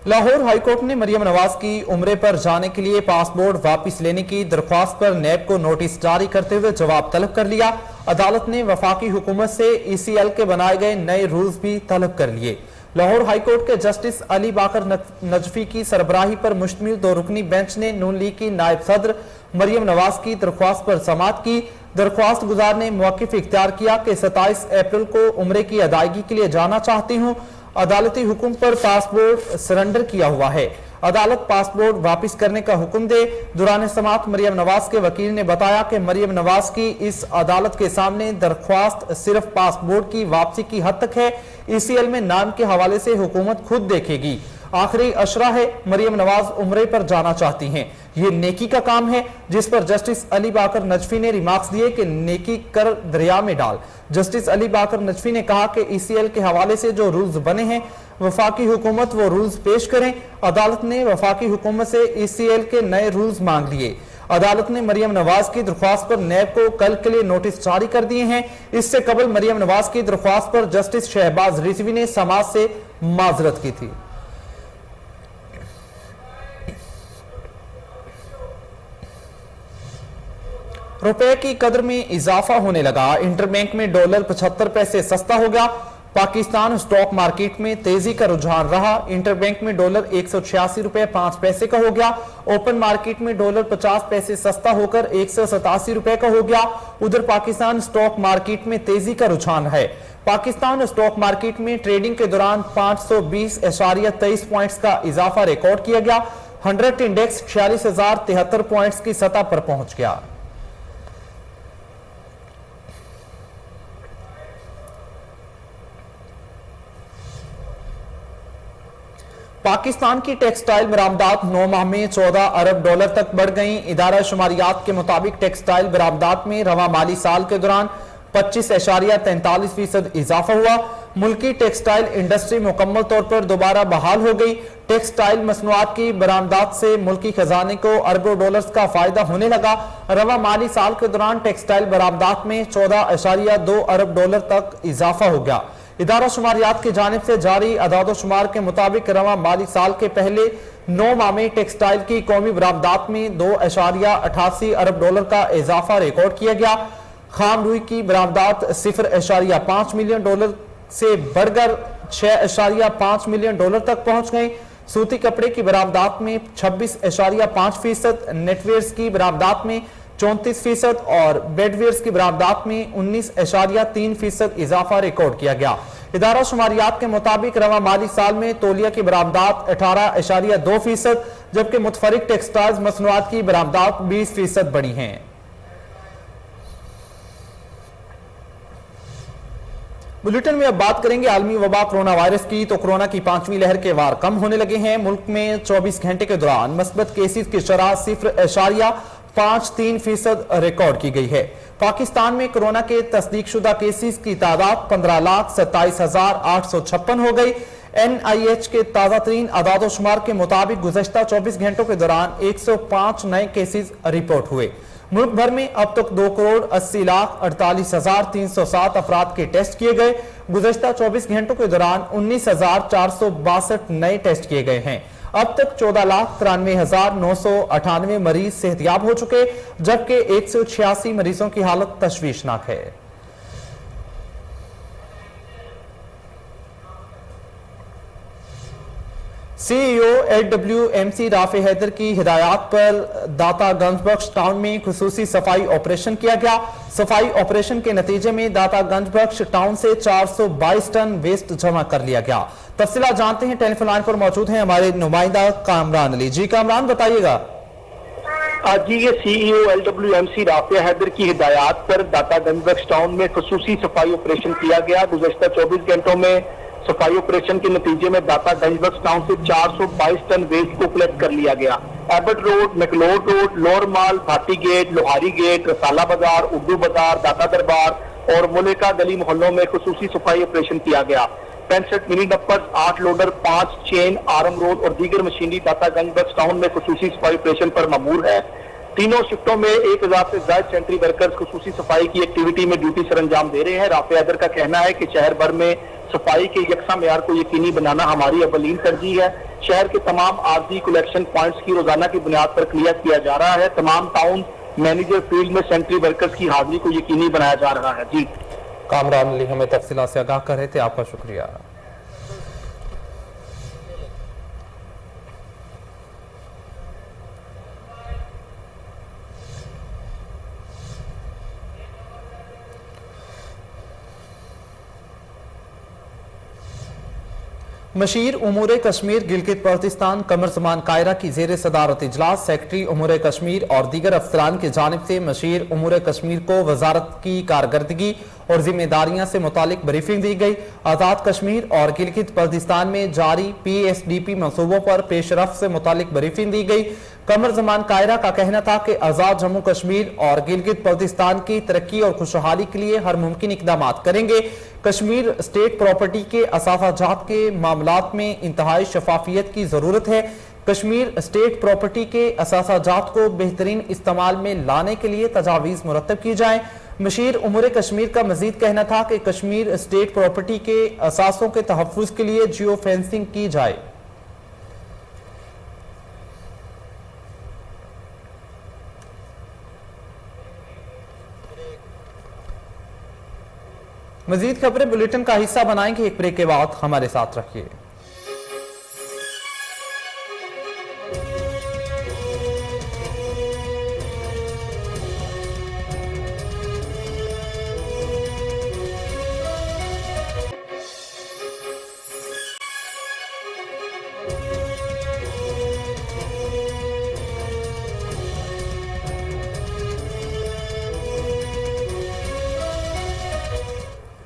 लाहौर हाईकोर्ट ने मरियम नवाज की उम्रे पर जाने के लिए पासपोर्ट वापस लेने की दरख्वास्त पर नैब को नोटिस जारी करते हुए जवाब तलब कर लिया। अदालत ने वफाकी हुकूमत से ECL के बनाए गए नए रूल्स भी तलब कर लिए। लाहौर हाईकोर्ट के जस्टिस अली बाकर नजफी की सरबराही पर मुश्तमिल 2 रुकनी बेंच ने नून लीग की नायब सदर मरियम नवाज की दरख्वास्त पर समाअत की। दरख्वास्त गुजार ने मौकिफ इख्तियार किया कि 27 अप्रैल को उम्रे की अदायगी के लिए जाना चाहती हूँ। अदालती हुक्म पर पासपोर्ट सरेंडर किया हुआ है। अदालत पासपोर्ट वापस करने का हुक्म दे। दौरान समाअत मरियम नवाज के वकील ने बताया कि मरियम नवाज की इस अदालत के सामने दरख्वास्त सिर्फ पासपोर्ट की वापसी की हद तक है। ECL में नाम के हवाले से हुकूमत खुद देखेगी। आखिरी अशरा है, मरियम नवाज उम्रे पर जाना चाहती हैं, ये नेकी का काम है, जिस पर जस्टिस अली बाकर नजफी ने रिमार्क्स दिए कि नेकी कर दरिया में डाल। जस्टिस अली बाकर नजफी ने कहा कि ECL के हवाले से जो रूल्स बने हैं वफाकी हुकूमत वो रूल्स पेश करें। अदालत ने वफाकी हुकूमत से ECL के नए रूल्स मांग लिए। अदालत ने मरियम नवाज की दरख्वास्त पर नैब को कल के लिए नोटिस जारी कर दिए हैं। इससे कबल मरियम नवाज की दरख्वास्त पर जस्टिस शहबाज रिजवी ने समाज से माजरत की थी। रुपए की कदर में इजाफा होने लगा, इंटरबैंक में डॉलर 75 पैसे सस्ता हो गया। पाकिस्तान स्टॉक मार्केट में तेजी का रुझान रहा, इंटरबैंक में डॉलर 186 रुपए 5 पैसे का हो गया। ओपन मार्केट में डॉलर 50 पैसे सस्ता होकर 187 रुपए का हो गया। उधर पाकिस्तान स्टॉक मार्केट में तेजी का रुझान है। पाकिस्तान स्टॉक मार्केट में ट्रेडिंग के दौरान 520.23 पॉइंट्स का इजाफा रिकॉर्ड किया गया। 100 इंडेक्स 46,073 पॉइंट्स की सतह पर पहुंच गया। पाकिस्तान की टेक्सटाइल बरामदात 9 माह में 14 अरब डॉलर तक बढ़ गईं। इदारा शुमारियात के मुताबिक टेक्सटाइल बरामदात में रवा माली साल के दौरान 25.43% इजाफा हुआ। मुल्की टेक्सटाइल इंडस्ट्री मुकम्मल तौर पर दोबारा बहाल हो गई। टेक्सटाइल मसनूआत की बरामदात से मुल्की खजाने को अरबों डॉलर्स का फायदा होने लगा। रवा माली साल के दौरान टेक्सटाइल बरामदात में 14.2 अरब डॉलर तक इजाफा हो गया। इदारा शुमारियात की जानिब से जारी अदाद शुमार के मुताबिक रवा माली साल के पहले 9 माह में टेक्सटाइल की कौमी बरामदात में 2.88 अरब डॉलर का इजाफा रिकॉर्ड किया गया। खाम रुई की बरामदात 0.5 मिलियन डॉलर से बढ़कर 6.5 मिलियन डॉलर तक पहुंच गई। सूती कपड़े की बरामदात में 26.5%, नेटवेयर्स की बरामदात में 34% और बेडवेयर्स की बरामदात में 19.3% इजाफा रिकॉर्ड किया गया। इदारा शुमारियात के मुताबिक रवा माली साल में तौलिया की बरामदात 18.2%, जबकि मुतफरिक टेक्सटाइल्स मसनूआत की बरामदात 20% बढ़ी हैं। बुलेटिन में अब बात करेंगे आलमी वबा कोरोना वायरस की। तो कोरोना की 5वीं लहर के वार कम होने लगे हैं। मुल्क में 24 घंटे के दौरान मस्बत केसेस की शरह 0.53% रिकॉर्ड की गई है। पाकिस्तान में कोरोना के तस्दीकशुदा केसेस की तादाद 15,27,856 हो गई। NIH के ताजा तरीन अदाद शुमार के मुताबिक गुज़श्ता 24 घंटों के दौरान 105 नए केसेस रिपोर्ट हुए। मुल्क भर में अब तक 2,80,48,307 अफराद के टेस्ट किए गए। गुज़श्ता 24 घंटों के दौरान 19,462 नए टेस्ट किए गए हैं। अब तक 14,93,998 मरीज सेहतयाब हो चुके, जबकि 186 मरीजों की हालत तशवीशनाक है। CEO LWMC राफे हैदर की हिदायत पर दाता गंजबख्श टाउन में खुसूसी सफाई ऑपरेशन किया गया। सफाई ऑपरेशन के नतीजे में दाता गंजबख्श टाउन से 422 टन वेस्ट जमा कर लिया गया। तफसीला जानते हैं, टेलीफोन लाइन पर मौजूद हैं हमारे नुमाइंदा कामरान अली। जी कामरान, बताइएगा।
जी, ये CEO LWMC राफे हैदर की हिदायत पर दाता गंजबख्श टाउन में खुसूसी सफाई ऑपरेशन किया गया। गुज़श्ता 24 घंटों में सफाई ऑपरेशन के नतीजे में दाता गंजबख्श टाउन से 422 टन वेस्ट को कलेक्ट कर लिया गया। Abbott road, McLeod road, lower mall, Bhati gate, Lohari gate, Rasala बाजार, उर्दू बाजार, दाता दरबार और मुलेका गली मोहल्लों में खुसूसी सफाई ऑपरेशन किया गया। 65 मिनी डंपर्स, 8 लोडर, 5 चेन, आरम रोड और दीगर मशीनरी दाता गंजबख्श टाउन में खुसूसी सफाई ऑपरेशन पर ममूर है। तीनों शिफ्टों में 1000 से ज्यादा सेंट्री वर्कर्स खुसूसी सफाई की एक्टिविटी में ड्यूटी सर अंजाम दे रहे हैं। राफे हैदर का कहना है कि शहर भर में सफाई के यकसा मेयार को यकीनी बनाना हमारी अवलीन तरजीह है। शहर के तमाम आरजी कलेक्शन पॉइंट्स की रोजाना की बुनियाद पर क्लियर किया जा रहा है। तमाम टाउन मैनेजर फील्ड में सेंट्री वर्कर्स की हाजिरी को यकीनी बनाया जा रहा है। जी
कामरान अली हमें तफसीला से आगाह कर रहे थे, आपका शुक्रिया। मशीर उमूर कश्मीर गिलगित बल्तिस्तान कमर जमान कायरा की जेर सदारत इजलास सेक्रेटरी उमूर कश्मीर और दीगर अफसरान की जानिब से मशीर उमूर कश्मीर को वजारत की कारकर्दगी और जिम्मेदारियां से मुतालिक ब्रीफिंग दी गई। आजाद कश्मीर और गिलगित बल्तिस्तान में जारी PSDP मंसूबों पर पेशरफ्त से मुतालिक ब्रीफिंग दी गई। कमर जमान कायरा का कहना था कि आजाद जम्मू कश्मीर और गिलगित बल्तिस्तान की तरक्की और खुशहाली के लिए हर मुमकिन इकदाम करेंगे। कश्मीर स्टेट प्रॉपर्टी के असासाजात के मामलात में इंतहाई शफाफियत की जरूरत है। कश्मीर स्टेट प्रॉपर्टी के असासाजात को बेहतरीन इस्तेमाल में लाने के लिए तजावीज मुरतब की जाए। मशीर उमूर कश्मीर का मजीद कहना था कि कश्मीर स्टेट प्रॉपर्टी के असासों के तहफ्फुज के लिए जियो फेंसिंग की जाए। मजीद खबरें बुलेटिन का हिस्सा बनाएंगे, एक ब्रेक के बाद हमारे साथ रखिए।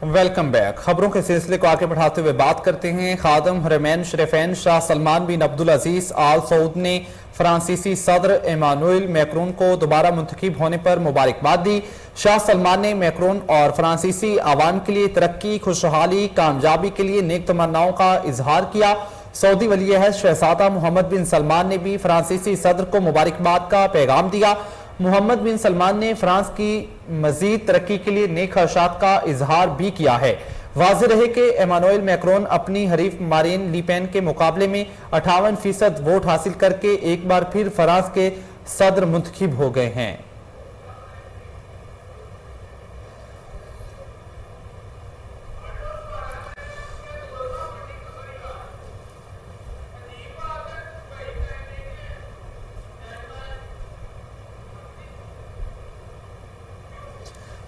Welcome back. खबरों के सिलसिले को आगे बढ़ाते हुए बात करते हैं। खादम हरमैन शरीफैन शाह सलमान बिन अब्दुल अजीज आल सऊद ने फ्रांसीसी सदर इमानुएल मैक्रोन को दोबारा मुंतखब होने पर मुबारकबाद दी। शाह सलमान ने मैक्रोन और फ्रांसीसी आवाम के लिए तरक्की, खुशहाली, कामयाबी के लिए नेक तमन्नाओं का इजहार किया। सऊदी वली अहद शहजादा मोहम्मद बिन सलमान ने भी फ्रांसीसी सदर को मुबारकबाद का पैगाम दिया। मोहम्मद बिन सलमान ने फ्रांस की मजीद तरक्की के लिए नेक ख्वाहिशात का इजहार भी किया है। वाज़ेह रहे कि इमानुएल मैक्रोन अपनी हरीफ मारीन लीपेन के मुकाबले में 58% वोट हासिल करके एक बार फिर फ्रांस के सदर मुंतखब हो गए हैं।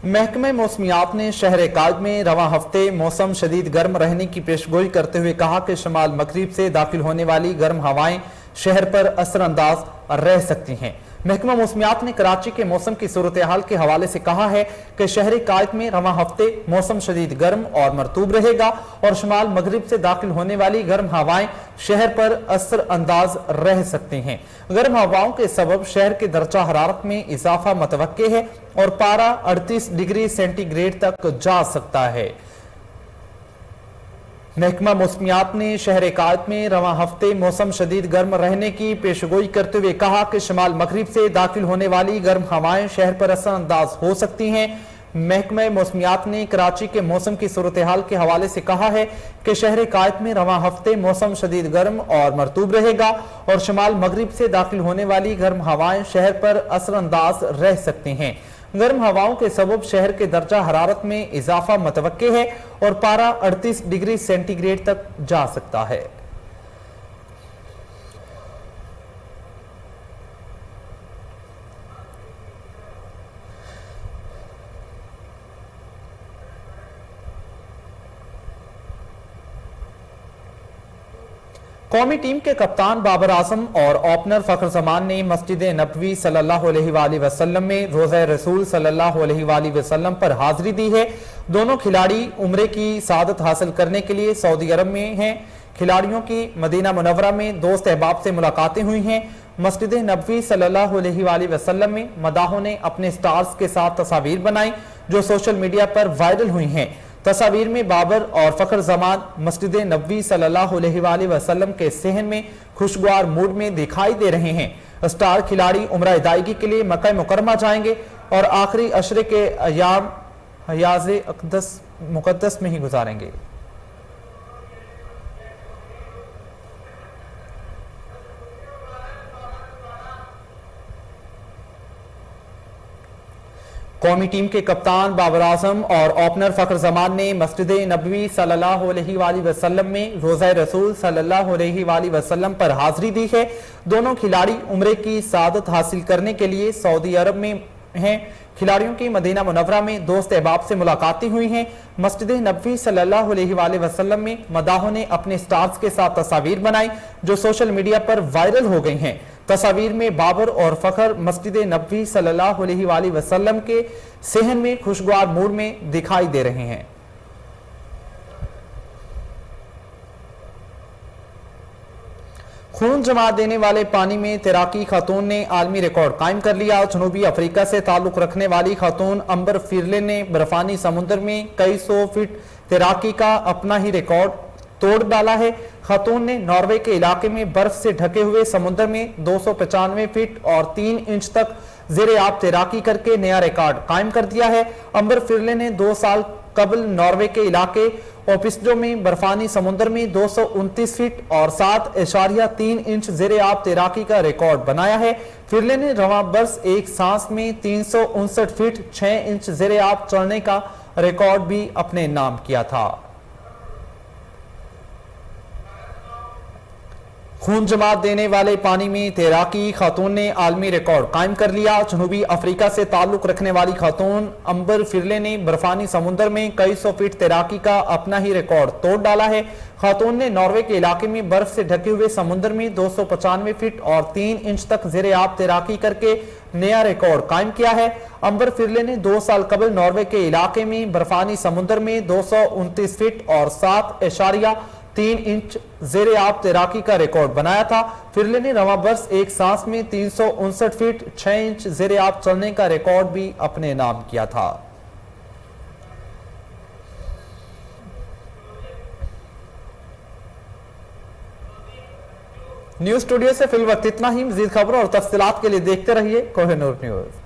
महकमे मौसमियात ने शहर कायद में रवां हफ्ते मौसम शदीद गर्म रहने की पेशगोई करते हुए कहा कि शमाल मगरिब से दाखिल होने वाली गर्म हवाएं शहर पर असरअंदाज रह सकती हैं। महकमा मौसमियात ने कराची के मौसम की सूरत हाल के हवाले से कहा है कि शहर कायद में रवां हफ्ते मौसम शदीद गर्म और मरतूब रहेगा और शमाल मगरिब से दाखिल होने वाली गर्म हवाएं शहर पर असर अंदाज रह सकती हैं। गर्म हवाओं के सबब शहर के दर्जा हरारत में इजाफा मुतवक्के है और पारा 38 डिग्री सेंटीग्रेड तक जा सकता है। महकमा मौसमियात ने शहर कायद में रवां हफ्ते मौसम शदीद गर्म रहने की पेशगोई करते हुए कहा कि शमाल मगरिब से दाखिल होने वाली गर्म हवाएं शहर पर असर अंदाज हो सकती हैं। महकमा मौसमियात ने कराची के मौसम की सूरत हाल के हवाले से कहा है कि शहर कायद में रवां हफ्ते मौसम शदीद गर्म और मरतूब रहेगा और शमाल मगरिब से दाखिल होने वाली गर्म हवाएं शहर पर असर अंदाज रह सकती हैं। गर्म हवाओं के सबब शहर के दर्जा हरारत में इजाफा मुतवक्के है और पारा 38 डिग्री सेंटीग्रेड तक जा सकता है। कौमी टीम के कप्तान बाबर आजम और ओपनर फखर जमान ने मस्जिद नबवी सल्लल्लाहु अलैहि वसल्लम में रोज़ा रसूल सल्लल्लाहु अलैहि वसल्लम पर हाजिरी दी है। दोनों खिलाड़ी उम्रे की सादत हासिल करने के लिए सऊदी अरब में हैं। खिलाड़ियों की मदीना मुनव्वरा में दोस्त अहबाब से मुलाकातें हुई हैं। मस्जिद नबवी सल्लल्लाहु अलैहि वसल्लम में मदाहों ने अपने स्टार्स के साथ तस्वीर बनाई जो सोशल मीडिया पर वायरल हुई हैं। तस्वीर में बाबर और फखर जमान मस्जिद नबवी सल्लल्लाहु अलैहि वसल्लम के सहन में खुशगवार मूड में दिखाई दे रहे हैं। स्टार खिलाड़ी उम्रा अदायगी के लिए मक्का मुकरमा जाएंगे और आखिरी अशरे के अयाम हयाज मुकद्दस में ही गुजारेंगे। कौमी टीम के कप्तान बाबर आजम और ओपनर फखर जमान ने मस्जिद नबवी सल्लल्लाहु अलैहि वसल्लम में रोज़ा रसूल सल्लल्लाहु अलैहि वसल्लम पर हाजिरी दी है। दोनों खिलाड़ी उम्रे की सादत हासिल करने के लिए सऊदी अरब में हैं। खिलाड़ियों की मदीना मुनव्वरा में दोस्त अहबाब से मुलाकातें हुई हैं। मस्जिद नबवी सल्लल्लाहु अलैहि वसल्लम में मदाहों ने अपने स्टार्स के साथ तस्वीर बनाई जो सोशल मीडिया पर वायरल हो गई हैं। तस्वीर में बाबर और फखर मस्जिद नबवी सल्लल्लाहु अलैहि वसल्लम के सेहन में खुशगवार मूड में दिखाई दे रहे हैं। खून जमा देने वाले पानी में तैराकी खातून ने आलमी रिकॉर्ड कायम कर लिया। जनूबी अफ्रीका से ताल्लुक रखने वाली खातून अंबर फिरले ने बर्फानी समुद्र में कई सौ फीट तैराकी का अपना ही रिकॉर्ड तोड़ डाला है। खातून ने नॉर्वे के इलाके में बर्फ से ढके हुए समुद्र में 295 फीट और 3 इंच तक जेरे आब तैराकी करके नया रिकॉर्ड कायम कर दिया है। अंबर फिरले ने 2 साल कबल नॉर्वे के इलाके ओपिस्जो में बर्फानी समुद्र में 229 फीट और 7.3 इंच जेरे आब तैराकी का रिकॉर्ड बनाया है। फिरले ने रवां बरस एक सांस में 359 फीट 6 इंच जेरे आब चढ़ने का रिकॉर्ड भी अपने नाम किया था। खून जमा देने वाले पानी में तैराकी खातून ने आलमी रिकॉर्ड कायम कर लिया। जनूबी अफ्रीका से ताल्लुक रखने वाली खातून अंबर फिरले ने बर्फानी समुद्र में कई सौ फीट तैराकी का अपना ही रिकॉर्ड तोड़ डाला है। खातून ने नॉर्वे के इलाके में बर्फ से ढके हुए समुद्र में 295 फीट और 3 इंच तक जेरे आब तैराकी करके नया रिकॉर्ड कायम किया है। अंबर फिरले ने 2 साल कबल नॉर्वे के इलाके में बर्फानी समुद्र में 229 फीट और 7.3 इंच जेरे आब तैराकी का रिकॉर्ड बनाया था। फिरले ने रवां बरस एक सांस में 359 फीट 6 इंच जेरे आब चलने का रिकॉर्ड भी अपने नाम किया था। न्यूज स्टूडियो से फिल वक्त इतना ही। मजीद खबरों और तफसीलात के लिए देखते रहिए कोहिनूर न्यूज।